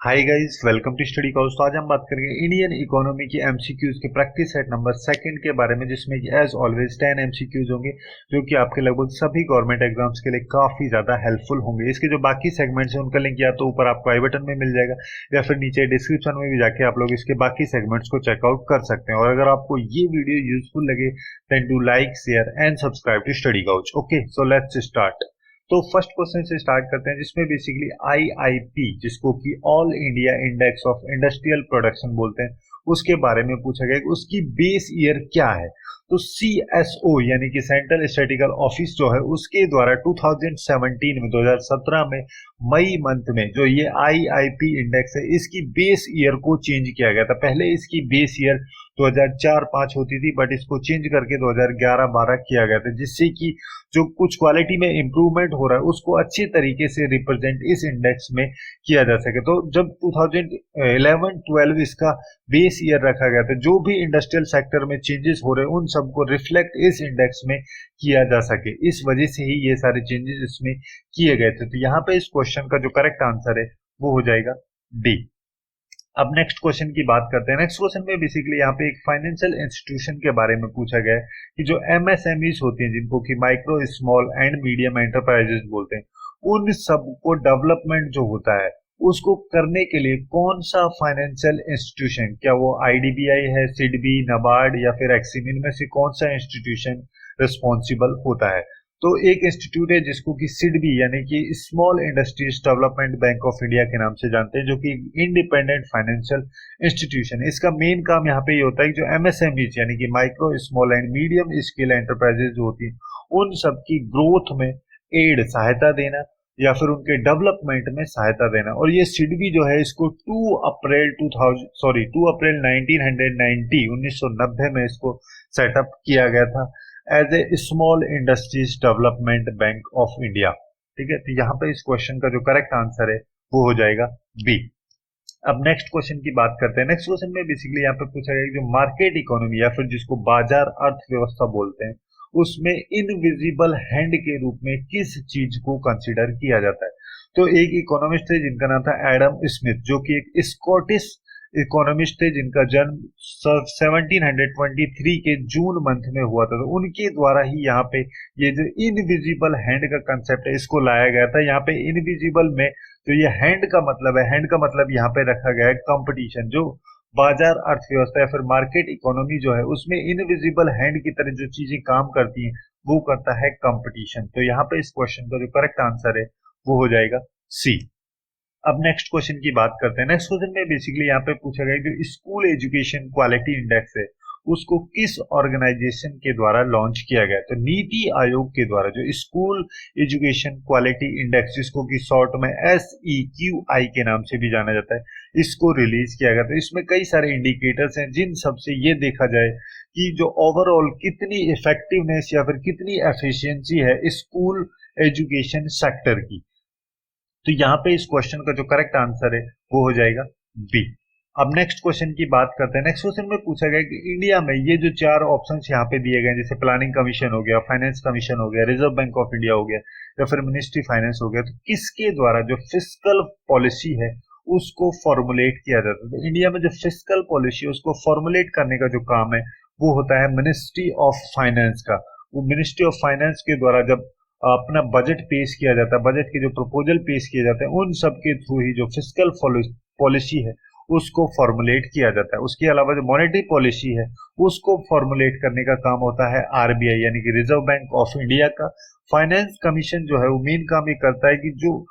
Hi guys, welcome to Study Couch. तो आज हम बात करेंगे इंडियन इकोनॉमी की एमसीक्यूज के प्रैक्टिस सेट नंबर सेकंड के बारे में, जिसमें एज ऑलवेज 10 एमसीक्यूज होंगे जो कि आपके लगभग सभी गवर्नमेंट एग्जाम्स के लिए काफी ज्यादा हेल्पफुल होंगे। इसके जो बाकी सेगमेंट्स हैं उनका लिंक या तो ऊपर आपको आई बटन में मिल जाएगा या फिर नीचे डिस्क्रिप्शन में भी जाके आप लोग इसके बाकी सेगमेंट्स को चेकआउट कर सकते हैं। और अगर आपको ये वीडियो यूजफुल लगे then do like, share and subscribe to Study Couch. Okay, so let's start. तो फर्स्ट क्वेश्चन से स्टार्ट करते हैं, जिसमें बेसिकली आईआईपी, जिसको कि all India index of industrial production बोलते हैं, उसके बारे में पूछा गया कि उसकी बेस ईयर क्या है। तो सीएसओ यानी कि सेंट्रल स्टैटिस्टिकल ऑफिस जो है उसके द्वारा 2017 में 2017 में मई मंथ में जो ये आईआईपी इंडेक्स है इसकी बेस ईयर को चेंज किया गया था। पहले इसकी बेस ईयर 2004-5 होती थी, बट इसको चेंज करके 2011-12 किया गया था, जिससे कि जो कुछ क्वालिटी में इंप्रूवमेंट हो रहा है उसको अच्छी तरीके से रिप्रेजेंट इस इंडेक्स में किया जा सके। तो जब 2011-12 इसका बेस ईयर रखा गया था, जो भी इंडस्ट्रियल सेक्टर में चेंजेस हो रहे हैं उन सबको रिफ्लेक्ट इस इंडेक्स में किया जा सके, इस वजह से ही ये सारे चेंजेस इसमें किए गए थे। तो यहाँ पे इस क्वेश्चन का जो करेक्ट आंसर है वो हो जाएगा डी। अब नेक्स्ट क्वेश्चन की बात करते हैं। नेक्स्ट क्वेश्चन में बेसिकली यहाँ पे एक फाइनेंशियल इंस्टीट्यूशन के बारे में पूछा गया है कि जो एमएसएमईज होती हैं, जिनको कि micro small and medium enterprises बोलते हैं, उन सब को डेवलपमेंट जो होता है उसको करने के लिए कौन सा फाइनेंशियल इंस्टीट्यूशन, क्या वो आईडीबीआई है, सिडबी, नबार्ड या फिर एक्सिम, इनमें से कौन सा इंस्टीट्यूशन रिस्पॉन्सिबल होता है। तो एक इंस्टीट्यूट है जिसको कि सिडबी यानी कि small industries development bank of India के नाम से जानते हैं, जो कि इंडिपेंडेंट फाइनेंशियल इंस्टीट्यूशन है। इसका मेन काम यहाँ पे ये होता है कि जो एमएसएमईज यानी कि micro small and medium scale enterprises जो होती हैं उन सब की ग्रोथ में एड सहायता देना या फिर उनके डेवलपमेंट में सहायता देना। और ये सिडबी जो है इसको 2 अप्रैल 1990 में इसको सेटअप किया गया था as a small industries development bank of India. ठीक है, तो यहाँ पे इस क्वेश्चन का जो करेक्ट आंसर है वो हो जाएगा बी। अब नेक्स्ट क्वेश्चन की बात करते हैं। नेक्स्ट क्वेश्चन में बेसिकली यहाँ पे पूछा गया जो मार्केट इकोनॉमी या फिर जिसको बाजार अर्थव्यवस्था बोलते हैं, उसमें इनविजिबल हैंड के रूप में किस चीज को कंसिडर किया जाता है। तो एक इकोनॉमिस्ट है जिनका नाम था एडम स्मिथ, जो कि एक स्कॉटिश इकोनॉमिस्ट थे जिनका जन्म 1723 के जून मंथ में हुआ था। तो उनके द्वारा ही यहाँ पे ये जो इनविजिबल हैंड का कंसेप्ट है इसको लाया गया था। यहाँ पे इनविजिबल में तो ये हैंड का मतलब है, हैंड का मतलब यहाँ पे रखा गया है कंपटीशन। जो बाजार अर्थव्यवस्था या फिर मार्केट इकोनॉमी जो है उसमें इनविजिबल हैंड की तरह जो चीजें काम करती हैं वो करता है कंपटीशन। तो यहाँ पे इस क्वेश्चन का जो करेक्ट आंसर है वो हो जाएगा सी। अब नेक्स्ट क्वेश्चन की बात करते हैं। नेक्स्ट क्वेश्चन में बेसिकली यहाँ पे पूछा गया जो स्कूल एजुकेशन क्वालिटी इंडेक्स है उसको किस ऑर्गेनाइजेशन के द्वारा लॉन्च किया गया। तो नीति आयोग के द्वारा जो स्कूल एजुकेशन क्वालिटी इंडेक्स, जिसको कि शॉर्ट में SEQI के नाम से भी जाना जाता है, इसको रिलीज किया गया। तो इसमें कई सारे इंडिकेटर्स हैं जिन सबसे ये देखा जाए कि जो ओवरऑल कितनी इफेक्टिवनेस या फिर कितनी एफिशिएंसी है स्कूल एजुकेशन सेक्टर की। तो यहाँ पे इस क्वेश्चन का जो करेक्ट आंसर है वो हो जाएगा बी। अब नेक्स्ट क्वेश्चन की बात करते हैं। नेक्स्ट क्वेश्चन में पूछा गया कि इंडिया में ये जो चार ऑप्शंस यहाँ पे दिए गए, जैसे प्लानिंग कमीशन हो गया, फाइनेंस कमीशन हो गया, रिजर्व बैंक ऑफ इंडिया हो गया या फिर मिनिस्ट्री फाइनेंस हो गया, तो किसके द्वारा जो फिस्कल पॉलिसी है उसको फॉर्मुलेट किया जाता है। तो इंडिया में जो फिस्कल पॉलिसी है उसको फॉर्मुलेट करने का जो काम है वो होता है मिनिस्ट्री ऑफ फाइनेंस का। वो मिनिस्ट्री ऑफ फाइनेंस के द्वारा जब अपना बजट पेश किया जाता है, बजट के जो प्रपोजल पेश किए जाते हैं उन सब के थ्रू ही जो फिस्कल पॉलिसी है उसको फॉर्मुलेट किया जाता है। उसके अलावा जो मॉनेटरी पॉलिसी है उसको फॉर्मुलेट करने का काम होता है आरबीआई यानी कि रिजर्व बैंक ऑफ इंडिया का। फाइनेंस कमीशन जो है वो मेन काम ये करता है कि जो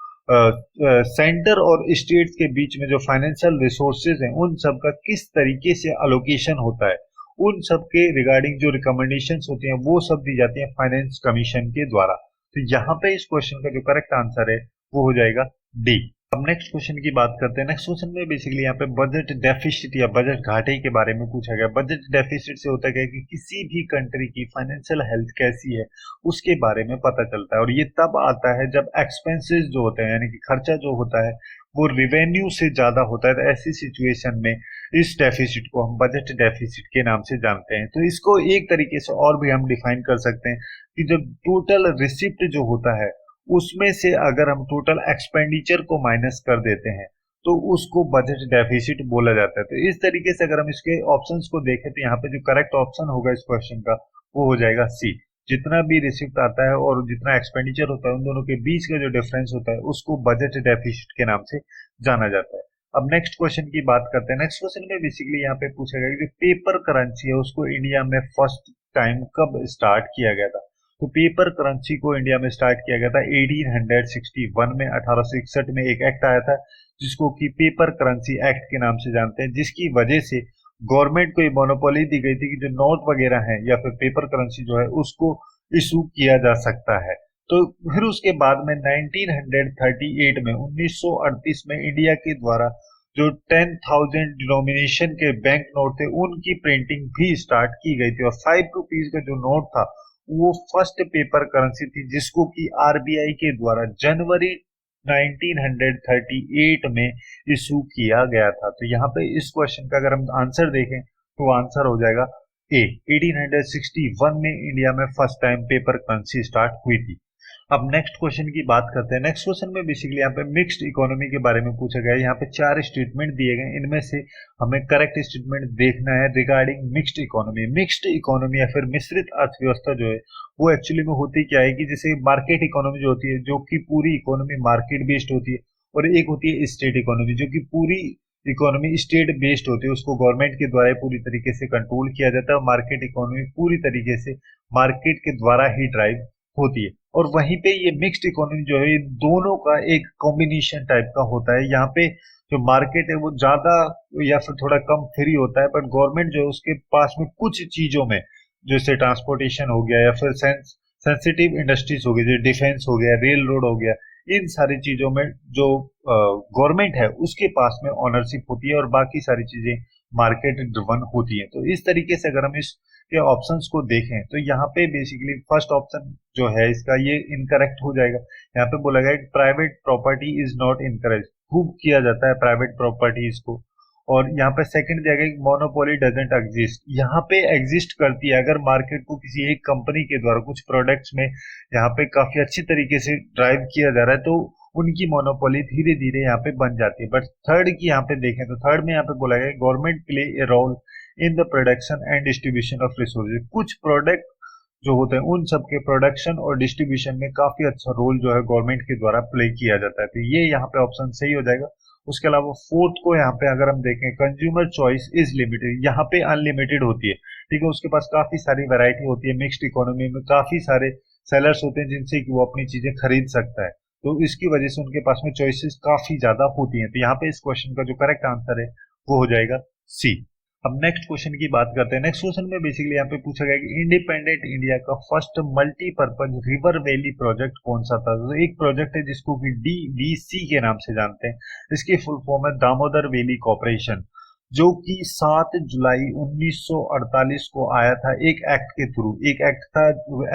सेंटर और स्टेट्स के बीच में जो फाइनेंशियल रिसोर्सेज हैं उन सब का किस तरीके से अलोकेशन होता है, उन सब के रिगार्डिंग जो रिकमेंडेशंस होती हैं वो सब दी जाती हैं फाइनेंस कमीशन के द्वारा। तो यहाँ पे इस क्वेश्चन का जो करेक्ट आंसर है वो हो जाएगा डी। अब नेक्स्ट क्वेश्चन की बात करते हैं। नेक्स्ट क्वेश्चन में बेसिकली यहाँ पे बजट डेफिसिट या बजट घाटे के बारे में पूछा गया। बजट डेफिसिट से होता है कि किसी भी कंट्री की फाइनेंशियल हेल्थ कैसी है उसके बारे में पता चलता है, और ये तब आता है जब एक्सपेंसेस जो होते हैं यानी कि खर्चा जो होता है वो रिवेन्यू से ज्यादा होता है। तो ऐसी सिचुएशन में इस डेफिसिट को हम बजट डेफिसिट के नाम से जानते हैं। तो इसको एक तरीके से और भी हम डिफाइन कर सकते हैं कि जब टोटल रिसिप्ट जो होता है उसमें से अगर हम टोटल एक्सपेंडिचर को माइनस कर देते हैं तो उसको बजट डेफिसिट बोला जाता है। तो इस तरीके से अगर हम इसके ऑप्शंस को देखें तो यहाँ पे जो करेक्ट ऑप्शन होगा इस क्वेश्चन का वो हो जाएगा सी। जितना भी रिसिप्ट आता है और जितना एक्सपेंडिचर होता है उन दोनों के बीच का जो डिफरेंस होता है उसको बजट डेफिसिट के नाम से जाना जाता है। अब नेक्स्ट क्वेश्चन की बात करते हैं। नेक्स्ट क्वेश्चन में बेसिकली यहाँ पे पूछा गया कि जो पेपर करेंसी है उसको इंडिया में फर्स्ट टाइम कब स्टार्ट किया गया था। तो पेपर करेंसी को इंडिया में स्टार्ट किया गया था 1861 में। 1861 में एक एक्ट आया था जिसको कि पेपर करेंसी एक्ट के नाम से जानते हैं, जिसकी वजह से गवर्नमेंट को ये मोनोपोली दी गई थी कि जो नोट वगैरह हैं या फिर पेपर करेंसी जो है उसको इशू किया जा सकता है। तो फिर उसके बाद में 1938 में 1938 में इंडिया के द्वारा जो 10,000 डिनोमिनेशन के बैंक नोट थे उनकी प्रिंटिंग भी स्टार्ट की गई थी और 5 रुपीज का जो नोट था वो फर्स्ट पेपर करेंसी थी जिसको कि आरबीआई के द्वारा जनवरी 1938 में इशू किया गया था। तो यहाँ पे इस क्वेश्चन का अगर हम आंसर देखें तो आंसर हो जाएगा ए। 1861 में इंडिया में first time paper currency start हुई थी। अब नेक्स्ट क्वेश्चन की बात करते हैं। नेक्स्ट क्वेश्चन में बेसिकली यहाँ पे मिक्स्ड इकोनॉमी के बारे में पूछा गया है। यहाँ पे 4 स्टेटमेंट दिए गए, इनमें से हमें करेक्ट स्टेटमेंट देखना है regarding mixed economy. Mixed economy या फिर मिश्रित अर्थव्यवस्था जो है वो एक्चुअली में होती क्या है कि जैसे मार्केट इकोनॉमी जो होती है जो कि पूरी इकोनॉमी मार्केट बेस्ड होती है, और एक होती है स्टेट इकोनॉमी जो कि पूरी इकोनॉमी स्टेट बेस्ड होती है, उसको गवर्नमेंट के द्वारा पूरी तरीके से कंट्रोल किया जाता है। मार्केट इकोनॉमी पूरी तरीके से मार्केट के द्वारा ही ड्राइव होती है। और वहीं पे ये मिक्स्ड इकोनॉमी जो है ये दोनों का एक कॉम्बिनेशन टाइप का होता है। यहाँ पे जो मार्केट है वो ज्यादा या फिर थोड़ा कम फ्री होता है, बट गवर्नमेंट जो है उसके पास में कुछ चीजों में जैसे ट्रांसपोर्टेशन हो गया या फिर सेंसिटिव इंडस्ट्रीज हो गई, जैसे डिफेंस हो गया, रेल रोड हो गया, इन सारी चीजों में जो गवर्नमेंट है उसके पास में ऑनरशिप होती है और बाकी सारी चीजें मार्केट ड्रिवन होती है। तो इस तरीके से अगर हम इस के ऑप्शंस को देखें तो यहाँ पे बेसिकली फर्स्ट ऑप्शन जो है इसका ये इनकरेक्ट हो जाएगा। यहाँ पे बोला गया private property is not encourage, खूब किया जाता है प्राइवेट प्रॉपर्टीज को। और यहाँ पे सेकंड दिया गया मोनोपोली डजंट एग्जिस्ट, यहाँ पे एग्जिस्ट करती है अगर मार्केट को किसी एक कंपनी के द्वारा कुछ प्रोडक्ट्स में यहाँ पे काफी अच्छी तरीके से ड्राइव किया जा रहा है तो उनकी मोनोपोली धीरे धीरे यहाँ पे बन जाती है। बट थर्ड की यहाँ पे देखें तो थर्ड में यहाँ पे बोला गया government play a role in the production and distribution of resources. कुछ प्रोडक्ट जो होते हैं उन सब के प्रोडक्शन और डिस्ट्रीब्यूशन में काफी अच्छा रोल जो है गवर्नमेंट के द्वारा प्ले किया जाता है। तो ये यहाँ पे ऑप्शन सही हो जाएगा। उसके अलावा फोर्थ को यहाँ पे अगर हम देखें कंज्यूमर चॉइस इज लिमिटेड, यहाँ पे अनलिमिटेड होती है, ठीक है। उसके पास काफी सारी वैरायटी होती है, मिक्स्ड इकोनॉमी में काफी सारे सेलर्स होते हैं जिनसे कि वो अपनी चीजें खरीद सकता है, तो इसकी वजह से उनके पास में चॉइसेस काफी ज्यादा होती हैं। तो यहाँ पे इस क्वेश्चन का जो करेक्ट आंसर है वो हो जाएगा सी। अब नेक्स्ट क्वेश्चन की बात करते हैं। नेक्स्ट क्वेश्चन में बेसिकली यहाँ पे पूछा गया कि इंडिपेंडेंट इंडिया का first multipurpose river valley project कौन सा था। तो एक प्रोजेक्ट है जिसको कि DVC के नाम से जानते हैं, इसकी फुल फॉर्म है दामोदर वैली कॉर्पोरेशन, जो कि 7 जुलाई 1948 को आया था एक एक्ट के थ्रू। एक एक्ट था,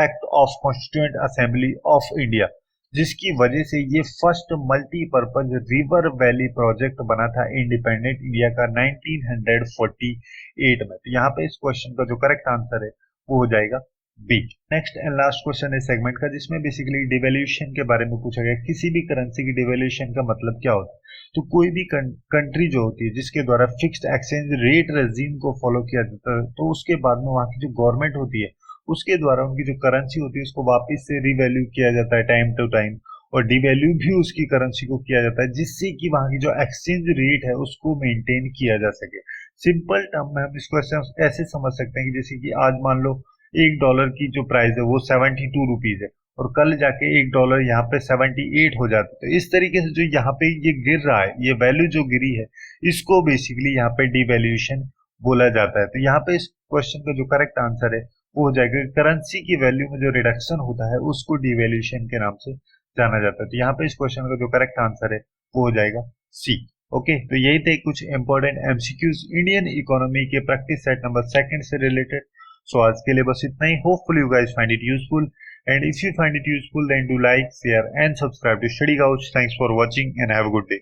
act of constituent assembly of India, जिसकी वजह से ये first multipurpose river valley project बना था इंडिपेंडेंट इंडिया का 1948 में। तो यहाँ पे इस क्वेश्चन का जो करेक्ट आंसर है वो हो जाएगा B. Next and last question है सेगमेंट का, जिसमें बेसिकली डिवेल्यूशन के बारे में पूछा गया। किसी भी करेंसी की डिवेल्यूशन का मतलब क्या होता है। तो कोई भी कंट्री जो होती है जिसके द्वारा फिक्स्ड एक्सचेंज रेट रेजिम को फॉलो किया जाता है, तो उसके बाद में वहां की जो गवर्नमेंट होती है उसके द्वारा उनकी जो करेंसी होती है उसको वापस से रिवैल्यू किया जाता है टाइम टू टाइम, और डिवैल्यू भी उसकी करेंसी को किया जाता है जिससे कि वहां की जो एक्सचेंज रेट है उसको मेंटेन किया जा सके। सिंपल टर्म में हम इसको ऐसे समझ सकते हैं कि जैसे कि आज मान लो $1 की जो प्राइस है वो 72 रुपीज है और कल जाके $1 यहाँ पे 78 हो जाता है। तो इस तरीके से जो यहाँ पे ये गिर रहा है, ये वैल्यू जो गिरी है, इसको बेसिकली यहाँ पे डिवैल्यूएशन बोला जाता है। तो यहाँ पे इस क्वेश्चन का जो करेक्ट आंसर है वो हो जाएगा करेंसी की वैल्यू में जो रिडक्शन होता है उसको डिवैल्यूएशन के नाम से जाना जाता है। तो यहाँ पे इस क्वेश्चन का जो करेक्ट आंसर है वो हो जाएगा सी। ओके, तो यही थे कुछ इंपॉर्टेंट एमसीक्यूज इंडियन इकोनॉमी के प्रैक्टिस सेट नंबर 2 से रिलेटेड। सो आज के लिए बस इतना ही। Hopefully you guys find it useful, and if you find it useful then do like, share and subscribe to Study Couch. Thanks for watching and have a good day.